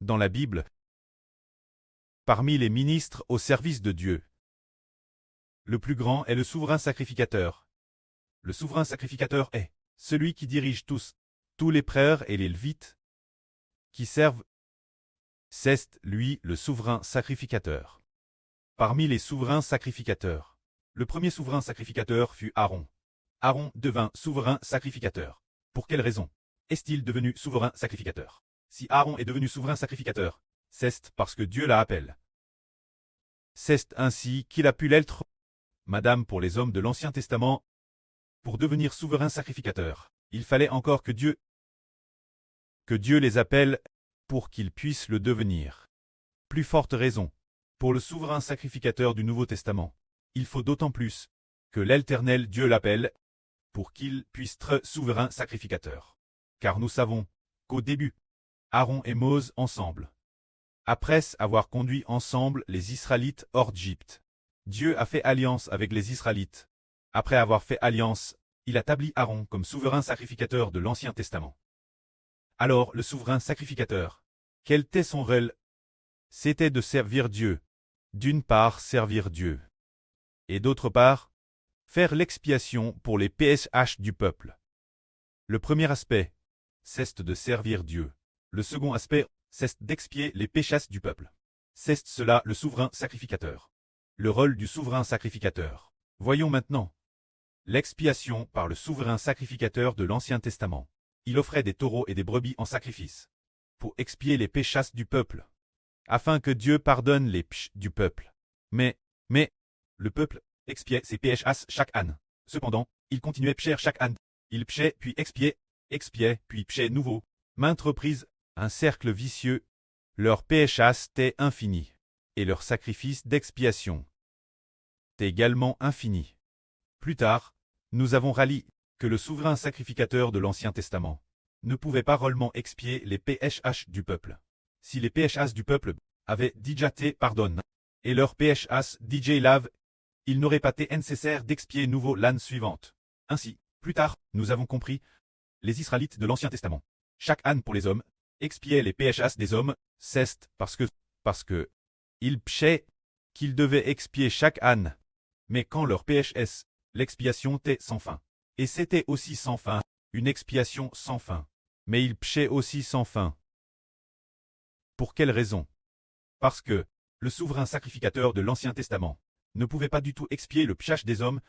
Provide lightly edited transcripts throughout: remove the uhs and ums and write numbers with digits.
dans la Bible, parmi les ministres au service de Dieu. Le plus grand est le souverain sacrificateur. Le souverain sacrificateur est celui qui dirige tous les prêtres et les lévites qui servent. C'est lui le souverain sacrificateur. Parmi les souverains sacrificateurs, le premier souverain sacrificateur fut Aaron. Aaron devint souverain sacrificateur. Pour quelle raison est-il devenu souverain sacrificateur? Si Aaron est devenu souverain sacrificateur, c'est parce que Dieu l'appelle. C'est ainsi qu'il a pu l'être, madame, pour les hommes de l'Ancien Testament. Pour devenir souverain sacrificateur, il fallait encore que Dieu les appelle pour qu'ils puissent le devenir. Plus forte raison, pour le souverain sacrificateur du Nouveau Testament, il faut d'autant plus que l'Éternel Dieu l'appelle pour qu'il puisse être souverain sacrificateur. Car nous savons qu'au début, Aaron et Moïse ensemble, après avoir conduit ensemble les Israélites hors d'Égypte, Dieu a fait alliance avec les Israélites. Après avoir fait alliance, il a établi Aaron comme souverain sacrificateur de l'Ancien Testament. Alors le souverain sacrificateur, quel était son rôle? C'était de servir Dieu. D'une part servir Dieu. Et d'autre part, faire l'expiation pour les péchés du peuple. Le premier aspect, c'est de servir Dieu. Le second aspect, c'est d'expier les péchés du peuple. C'est cela le souverain sacrificateur. Le rôle du souverain sacrificateur. Voyons maintenant l'expiation par le souverain sacrificateur de l'Ancien Testament. Il offrait des taureaux et des brebis en sacrifice pour expier les péchés du peuple, afin que Dieu pardonne les péchés du peuple. Mais, le peuple expiait ses péchés chaque année. Cependant, il continuait pécher chaque année. Il péchait puis expiait, puis péchait nouveau. Maintes reprises, un cercle vicieux. Leur péché était infini, et leur sacrifice d'expiation était également infini. Plus tard, nous avons rallié que le souverain sacrificateur de l'Ancien Testament ne pouvait pas réellement expier les péchés du peuple. Si les péchés du peuple avaient déjà été pardonnés, et leurs péchés déjà lavés, il n'aurait pas été nécessaire d'expier nouveau l'année suivante. Ainsi, plus tard, nous avons compris, les Israélites de l'Ancien Testament, chaque année pour les hommes, expiaient les péchés des hommes, c'est parce que ils péchaient qu'ils devaient expier chaque année. Mais quand leur péché, l'expiation était sans fin. Et c'était aussi sans fin, une expiation sans fin. Mais ils péchaient aussi sans fin. Pour quelle raison? Parce que le souverain sacrificateur de l'Ancien Testament ne pouvait pas du tout expier le péché des hommes.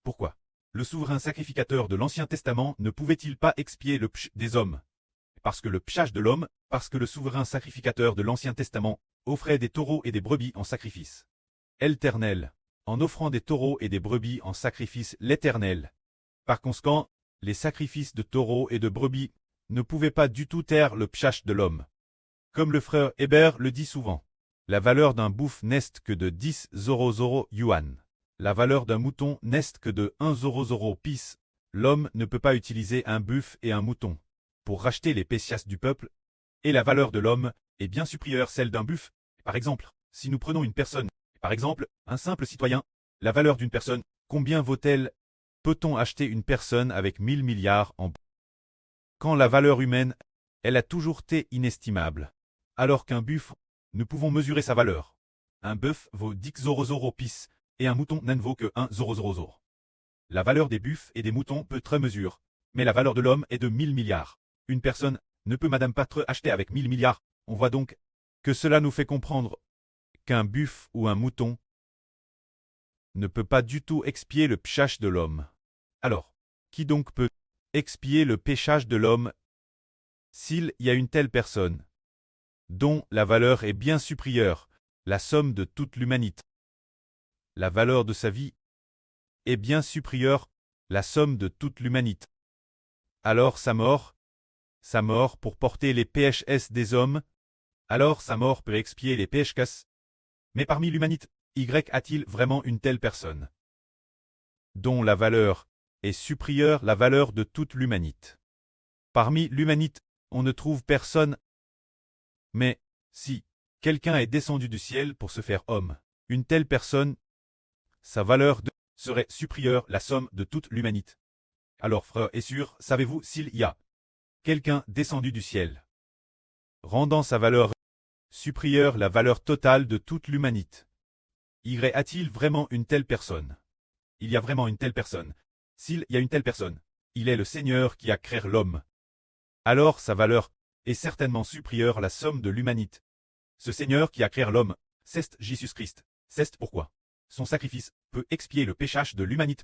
Pourquoi? Le souverain sacrificateur de l'Ancien Testament ne pouvait-il pas expier le péché des hommes? Parce que le péché de l'homme, parce que le souverain sacrificateur de l'Ancien Testament offrait des taureaux et des brebis en sacrifice. L'Éternel, en offrant des taureaux et des brebis en sacrifice l'Éternel. Par conséquent, les sacrifices de taureaux et de brebis ne pouvaient pas du tout taire le péché de l'homme. Comme le frère Hébert le dit souvent, la valeur d'un bœuf n'est que de 10,00 yuan. La valeur d'un mouton n'est que de 1,00 pis. L'homme ne peut pas utiliser un bœuf et un mouton pour racheter les péchés du peuple, et la valeur de l'homme est bien supérieure à celle d'un bœuf. Par exemple, si nous prenons une personne, par exemple, un simple citoyen, la valeur d'une personne, combien vaut-elle? Peut-on acheter une personne avec 1000 milliards en quand la valeur humaine, elle a toujours été inestimable, alors qu'un bœuf, nous pouvons mesurer sa valeur. Un bœuf vaut 10,00 pis, et un mouton n'en vaut que 1,00. La valeur des bœufs et des moutons peut être mesurée, mais la valeur de l'homme est de 1000 milliards. Une personne ne peut madame pas être achetée avec 1000 milliards. On voit donc que cela nous fait comprendre qu'un bœuf ou un mouton ne peut pas du tout expier le péché de l'homme. Alors, qui donc peut expier le péché de l'homme? S'il y a une telle personne, dont la valeur est bien supérieure, la somme de toute l'humanité, la valeur de sa vie est bien supérieure, la somme de toute l'humanité. Alors sa mort pour porter les péchés des hommes, alors sa mort peut expier les péchés. Mais parmi l'humanité, Y a-t-il vraiment une telle personne, dont la valeur est supérieure à la valeur de toute l'humanité? Parmi l'humanité, on ne trouve personne. Mais, si quelqu'un est descendu du ciel pour se faire homme, une telle personne, sa valeur serait supérieure à la somme de toute l'humanité. Alors frère et sœurs, savez-vous s'il y a quelqu'un descendu du ciel, rendant sa valeur supérieur la valeur totale de toute l'humanité. Y a-t-il vraiment une telle personne? Il y a vraiment une telle personne. S'il y a une telle personne, il est le Seigneur qui a créé l'homme. Alors sa valeur est certainement supérieure à la somme de l'humanité. Ce Seigneur qui a créé l'homme, c'est Jésus-Christ. C'est pourquoi son sacrifice peut expier le péchage de l'humanité.